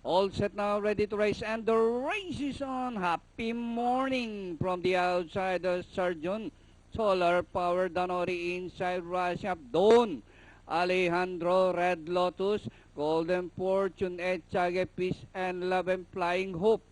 All set now, ready to race, and the race is on. Happy morning from the outside, the Sergeant. Solar Power, Danori inside, rushing up. Don Alejandro, Red Lotus, Golden Fortune, Etchage, Peace and Love, and Flying Hope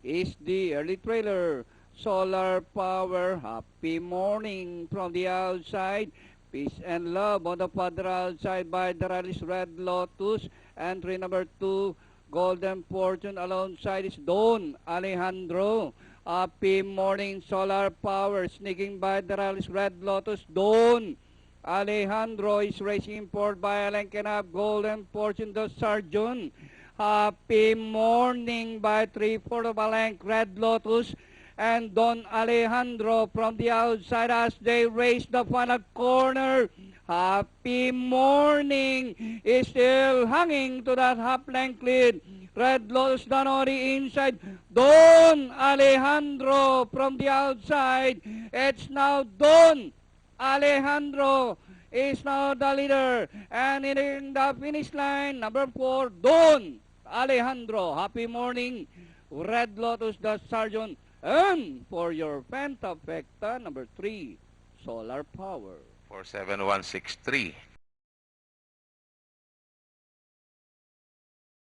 is the early trailer. Solar Power, Happy Morning from the outside. Peace and Love on the further outside by the rallies, Red Lotus. Entry number 2, Golden Fortune. Alongside is Don Alejandro. Happy Morning, Solar Power. Sneaking by the rallies, Red Lotus. Don Alejandro is racing forward by Alenkenab. Golden Fortune, the Sergeant. Happy Morning by 3/4 of a length, Red Lotus and Don Alejandro from the outside as they race the final corner. Happy Morning is still hanging to that half-length lead. Red Lotus Danori inside. Don Alejandro from the outside. It's now Don Alejandro is now the leader. And in the finish line, number 4, Don Alejandro. Happy Morning, Red Lotus, the Sergeant. And for your Pentafecta, number 3, Solar Power. 47163.